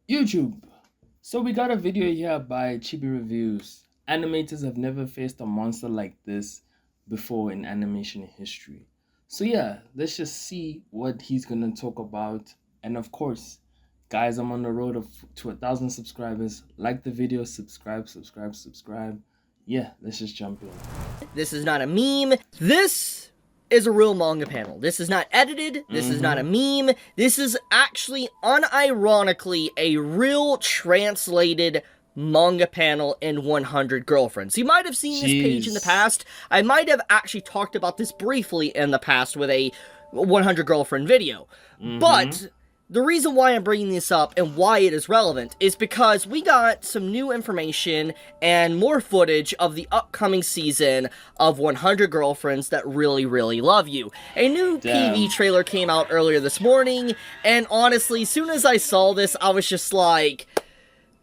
YouTube. So we got a video here by Chibi Reviews. Animators have never faced a monster like this before in animation history. So yeah, let's just see what he's gonna talk about. And of course, guys, I'm on the road to 1,000 subscribers. Like the video, subscribe. Yeah, let's just jump in. This is not a meme. This is a real manga panel. This is not edited. This is not a meme. This is actually, unironically, a real translated manga panel in 100 Girlfriends. You might have seen this page in the past. I might have actually talked about this briefly in the past with a 100 Girlfriend video. But the reason why I'm bringing this up and why it is relevant is because we got some new information and more footage of the upcoming season of 100 Girlfriends That Really, Really Love You. A new PV trailer came out earlier this morning, and honestly, as soon as I saw this, I was just like,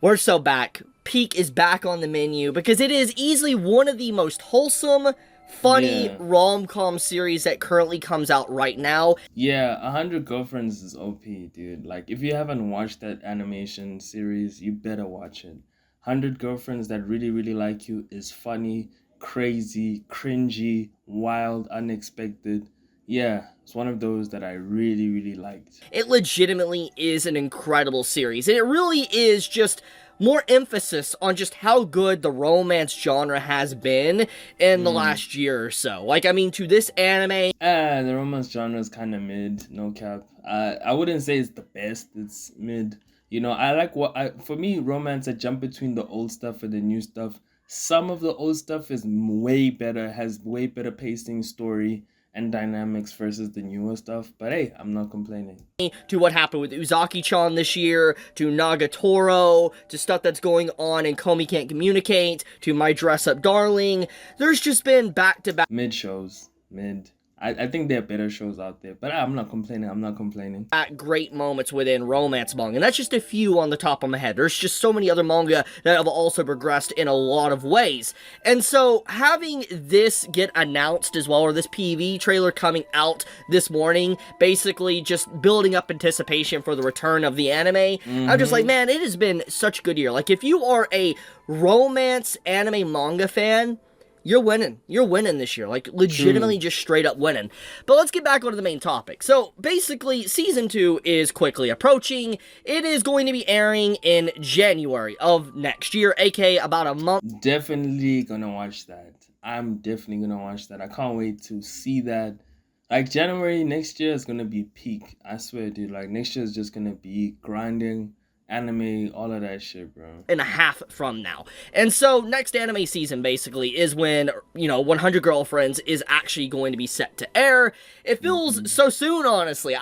we're so back. Peak is back on the menu, because it is easily one of the most wholesome, funny rom-com series that currently comes out right now. Yeah, 100 Girlfriends is OP, dude. Like, if you haven't watched that animation series, you better watch it. 100 Girlfriends That Really, Really Like You is funny, crazy, cringy, wild, unexpected. Yeah, it's one of those that I really, really liked. It legitimately is an incredible series, and it really is just more emphasis on just how good the romance genre has been in the last year or so. Like, I mean, to this anime... The romance genre is kind of mid, no cap. I wouldn't say it's the best, it's mid. You know, I like for me, romance, I jump between the old stuff and the new stuff. Some of the old stuff is way better, has way better pacing, story, and dynamics versus the newer stuff, but hey, I'm not complaining. To what happened with Uzaki-chan this year, to Nagatoro, to stuff that's going on in Komi Can't Communicate, to My Dress Up Darling, there's just been back-to-back mid shows, mid. I think there are better shows out there, but I'm not complaining. Great moments within romance manga, and that's just a few on the top of my head. There's just so many other manga that have also progressed in a lot of ways. And so, having this get announced as well, or this PV trailer coming out this morning, basically just building up anticipation for the return of the anime, I'm just like, man, it has been such a good year. Like, if you are a romance anime manga fan, you're winning. You're winning this year. Like, legitimately just straight up winning. But let's get back onto the main topic. So, basically, Season 2 is quickly approaching. It is going to be airing in January of next year, aka about a month. Definitely gonna watch that. I'm definitely gonna watch that. I can't wait to see that. Like, January next year is gonna be peak. I swear, dude. Like, next year is just gonna be grinding. Anime, all of that shit, bro. And a half from now. And so, next anime season, basically, is when, 100 Girlfriends is actually going to be set to air. It feels so soon, honestly.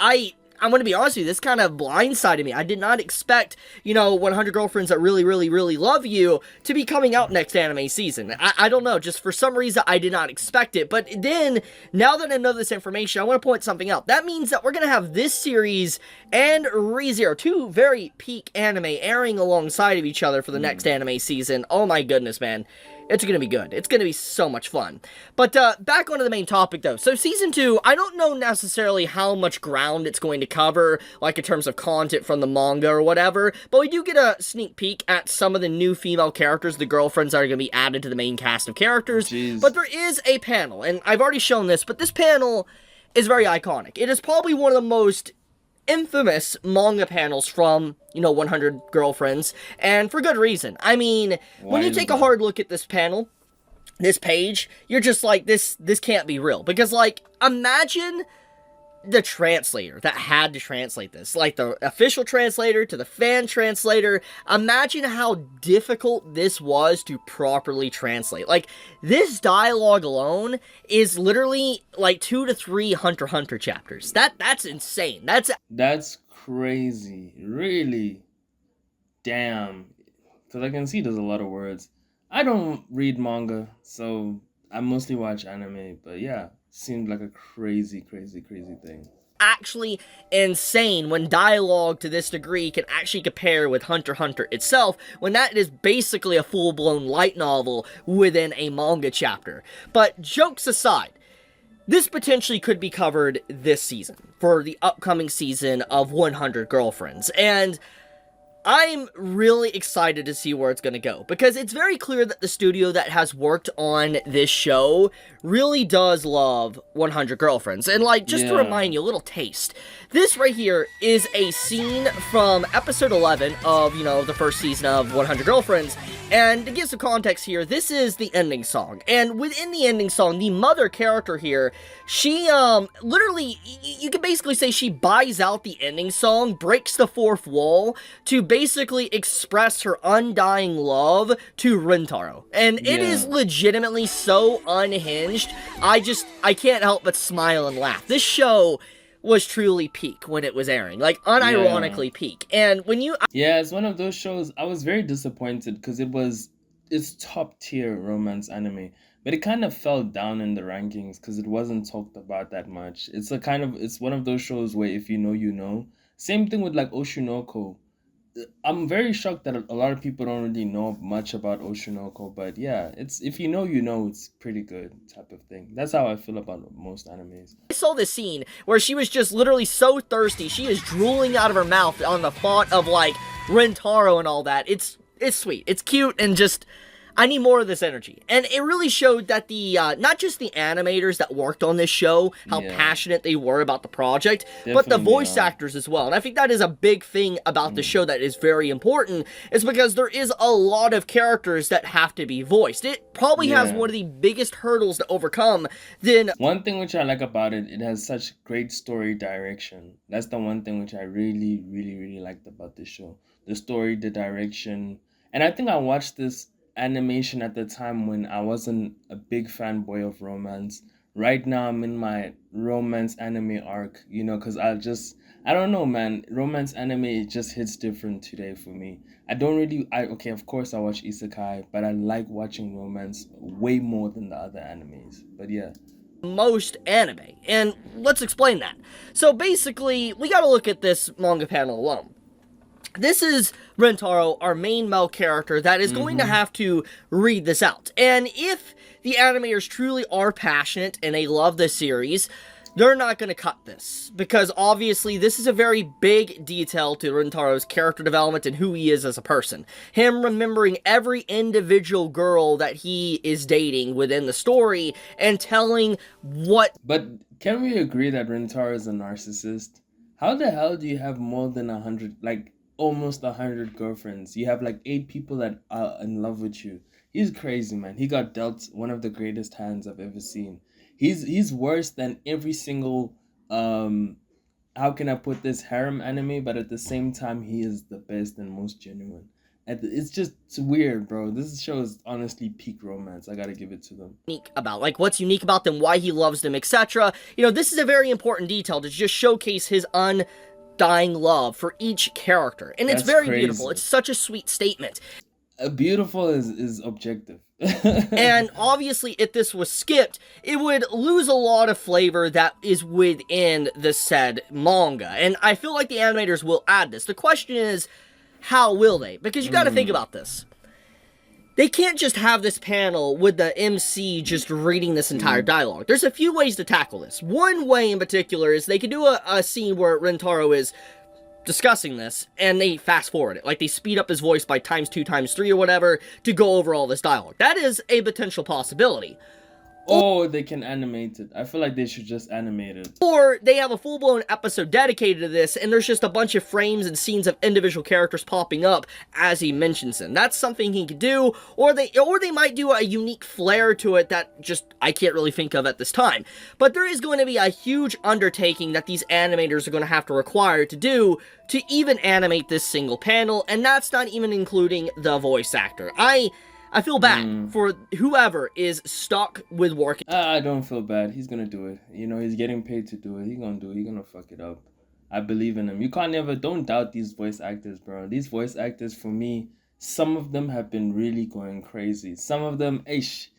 I'm going to be honest with you, this kind of blindsided me. I did not expect, 100 Girlfriends That Really, Really, Really Love You to be coming out next anime season. I don't know, just for some reason, I did not expect it. But then, now that I know this information, I want to point something out. That means that we're going to have this series and ReZero, two very peak anime, airing alongside of each other for the next anime season. Oh my goodness, man. It's going to be good. It's going to be so much fun. But back onto the main topic, though. So Season 2, I don't know necessarily how much ground it's going to cover, like in terms of content from the manga or whatever, but we do get a sneak peek at some of the new female characters, the girlfriends that are going to be added to the main cast of characters. But there is a panel, and I've already shown this, but this panel is very iconic. It is probably one of the most infamous manga panels from, 100 Girlfriends, and for good reason. I mean, when you take a hard look at this panel, this page, you're just like, this can't be real. Because, like, imagine the translator that had to translate this, like the official translator to the fan translator. Imagine how difficult this was to properly translate. Like, this dialogue alone is literally like 2 to 3 Hunter x Hunter chapters. That's insane. That's crazy. Really? Damn. Because I can see there's a lot of words. I don't read manga, so I mostly watch anime, but yeah, seemed like a crazy thing. Actually insane when dialogue to this degree can actually compare with Hunter x Hunter itself, when that is basically a full-blown light novel within a manga chapter. But jokes aside, this potentially could be covered this season, for the upcoming season of 100 Girlfriends, and I'm really excited to see where it's going to go because it's very clear that the studio that has worked on this show really does love 100 Girlfriends. And, like, just to Yeah. remind you, a little taste. This right here is a scene from episode 11 of, the first season of 100 Girlfriends. And to give some context here, this is the ending song. And within the ending song, the mother character here, she, literally, you can basically say she buys out the ending song, breaks the fourth wall, to basically express her undying love to Rintaro. And it is Yeah. legitimately so unhinged, I can't help but smile and laugh. This show was truly peak when it was airing, like, Yeah. unironically peak. And when you Yeah, it's one of those shows. I was very disappointed because it's top tier romance anime, but it kind of fell down in the rankings because it wasn't talked about that much. It's one of those shows where if you know, you know. Same thing with like Oshinoko. I'm very shocked that a lot of people don't really know much about Oshinoko, but yeah, it's if you know, you know, it's pretty good type of thing. That's how I feel about most animes. saw this scene where she was just literally so thirsty, she is drooling out of her mouth on the thought of, like, Rentaro and all that. It's sweet, it's cute, and just, I need more of this energy. And it really showed that the, not just the animators that worked on this show, how Yeah, passionate they were about the project, but the definitely voice are. actors as well. And I think that is a big thing about the Mm, show that is very important, is because there is a lot of characters that have to be voiced. It probably has yeah. one of the biggest hurdles to overcome than One thing which I like about it, it has such great story direction. That's the one thing which I really, really, really liked about this show. The story, the direction. And I think I watched this animation at the time when I wasn't a big fanboy of romance. Right now, I'm in my romance anime arc, because I don't know, man. Romance anime, it just hits different today for me. Okay, of course I watch Isekai, but I like watching romance way more than the other animes. But yeah. most anime. And let's explain that. So basically, we gotta look at this manga panel alone. This is Rentaro, our main male character, that is going to Mm-hmm. have to read this out. And if the animators truly are passionate and they love this series, they're not going to cut this. Because obviously, this is a very big detail to Rentaro's character development and who he is as a person. Him remembering every individual girl that he is dating within the story and telling what But can we agree that Rentaro is a narcissist? How the hell do you have more than 100, like almost 100 girlfriends? You have like 8 people that are in love with you. He's crazy, man. He got dealt one of the greatest hands I've ever seen. He's worse than every single how can I put this harem anime, but at the same time he is the best and most genuine. It's weird, bro. This show is honestly peak romance. I gotta give it to them. unique about, like what's unique about them, why he loves them, etc. This is a very important detail to just showcase his undying love for each character, and it's That's very beautiful. crazy. It's such a sweet statement. Beautiful is objective. And obviously, if this was skipped, it would lose a lot of flavor that is within the said manga. And I feel like the animators will add this. The question is, how will they? Because you gotta think Mm, about this. They can't just have this panel with the MC just reading this entire mm. dialogue. There's a few ways to tackle this. One way in particular is they could do a scene where Rentaro is discussing this, and they fast forward it. Like, they speed up his voice by times 2, times 3, or whatever, to go over all this dialogue. That is a potential possibility. Oh, they can animate it. I feel like they should just animate it. Or they have a full-blown episode dedicated to this, and there's just a bunch of frames and scenes of individual characters popping up as he mentions them. That's something he could do, or they might do a unique flair to it that just I can't really think of at this time. But there is going to be a huge undertaking that these animators are going to have to require to do to even animate this single panel, and that's not even including the voice actor. I feel bad for whoever is stuck with working. I don't feel bad. He's gonna do it. He's getting paid to do it. He's gonna do it. He's gonna fuck it up. I believe in him. You can't never don't doubt these voice actors, bro. These voice actors for me, some of them have been really going crazy. Some of them, ish,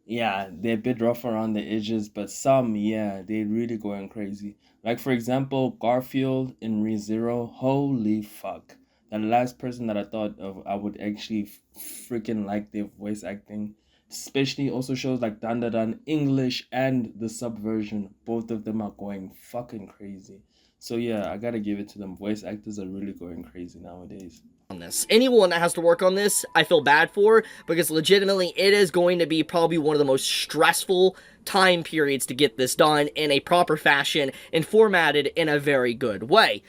yeah, they're a bit rough around the edges, but some, yeah, they're really going crazy. Like for example, Garfield in ReZero. Holy fuck! The last person that I thought of, I would actually freaking like their voice acting, especially also shows like Dan Dan Dan English and the subversion. Both of them are going fucking crazy. So yeah, I gotta give it to them. Voice actors are really going crazy nowadays. on this. Anyone that has to work on this, I feel bad for, because legitimately it is going to be probably one of the most stressful time periods to get this done in a proper fashion and formatted in a very good way.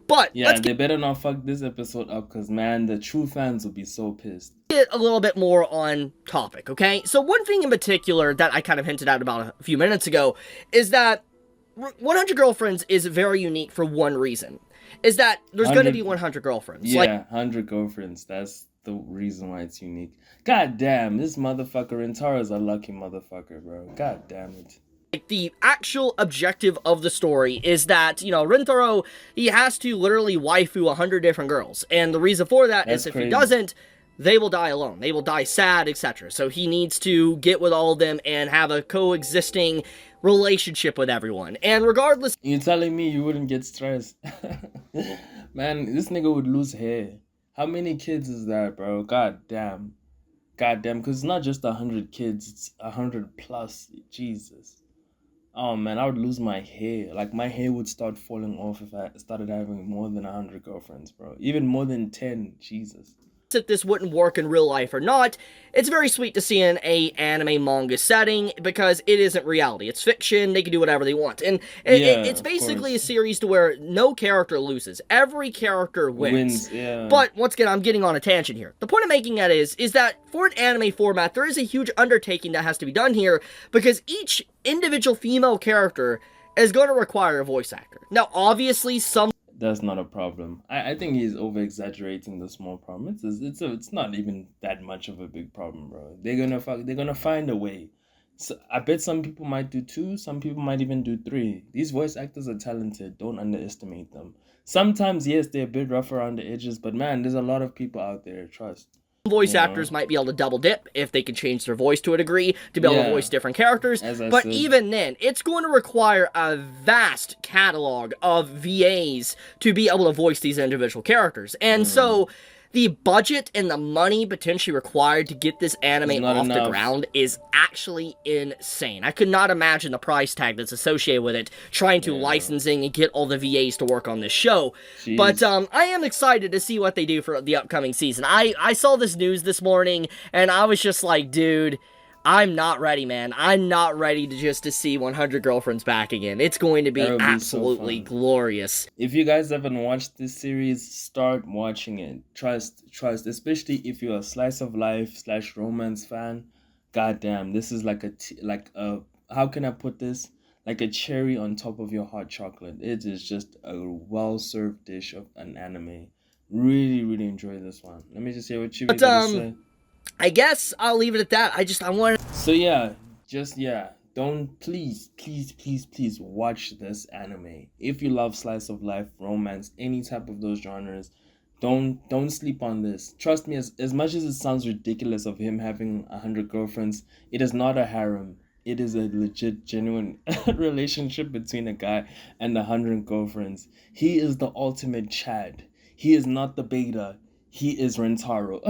But Yeah, let's they better not fuck this episode up, because, man, the true fans will be so pissed. get a little bit more on topic, okay? So one thing in particular that I kind of hinted at about a few minutes ago is that 100 Girlfriends is very unique for one reason. Is that there's going to be 100 girlfriends. Yeah, like, 100 girlfriends. That's the reason why it's unique. God damn, this motherfucker Rentara's a lucky motherfucker, bro. God damn it. The actual objective of the story is that, Rintaro, he has to literally waifu 100 different girls. And the reason for that is if he doesn't, they will die alone. They will die sad, etc. So he needs to get with all of them and have a coexisting relationship with everyone. And regardless... You telling me you wouldn't get stressed? Man, this nigga would lose hair. How many kids is that, bro? God damn. God damn, because it's not just 100 kids, it's 100 plus. Jesus. Oh man, I would lose my hair. Like, my hair would start falling off if I started having more than 100 girlfriends, bro. Even more than 10. Jesus. If this wouldn't work in real life or not, it's very sweet to see in a anime manga setting because it isn't reality. It's fiction. They can do whatever they want. And it's basically a series to where no character loses. Every character wins. Yeah. But once again, I'm getting on a tangent here. The point I'm making that is that for an anime format, there is a huge undertaking that has to be done here because each individual female character is going to require a voice actor. Now, obviously, some... That's not a problem. I think he's over exaggerating the small problem. It's not even that much of a big problem, bro. They're gonna find a way. So I bet some people might do 2, some people might even do 3. These voice actors are talented. Don't underestimate them. Sometimes, yes, they're a bit rough around the edges, but man, there's a lot of people out there. Trust. Voice actors might be able to double dip if they can change their voice to a degree to be able to voice different characters. But even then, it's going to require a vast catalog of VAs to be able to voice these individual characters. And so the budget and the money potentially required to get this anime off the ground is actually insane. I could not imagine the price tag that's associated with it, trying to licensing and get all the VAs to work on this show. Jeez. But I am excited to see what they do for the upcoming season. I saw this news this morning, and I was just like, dude... I'm not ready, man. I'm not ready to see 100 Girlfriends back again. It's going to be absolutely glorious. If you guys haven't watched this series, start watching it. Trust. Especially if you're a slice of life / romance fan. Goddamn, this is like a how can I put this? Like a cherry on top of your hot chocolate. It is just a well-served dish of an anime. Really, really enjoy this one. Let me just hear what you got to say. I guess I'll leave it at that. I want to... So don't please watch this anime. If you love slice of life, romance, any type of those genres, don't sleep on this. Trust me, as much as it sounds ridiculous of him having 100 girlfriends, it is not a harem. It is a legit, genuine relationship between a guy and 100 girlfriends. He is the ultimate Chad. He is not the beta. He is Rentaro.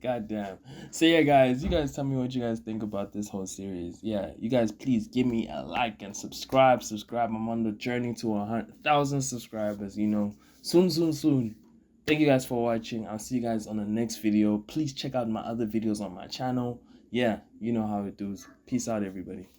God damn. So yeah, guys, you guys tell me what you guys think about this whole series. Yeah, you guys please give me a like and subscribe. I'm on the journey to 100,000 subscribers, soon. Thank you guys for watching. I'll see you guys on the next video. Please check out my other videos on my channel. Yeah, you know how it does. Peace out, everybody.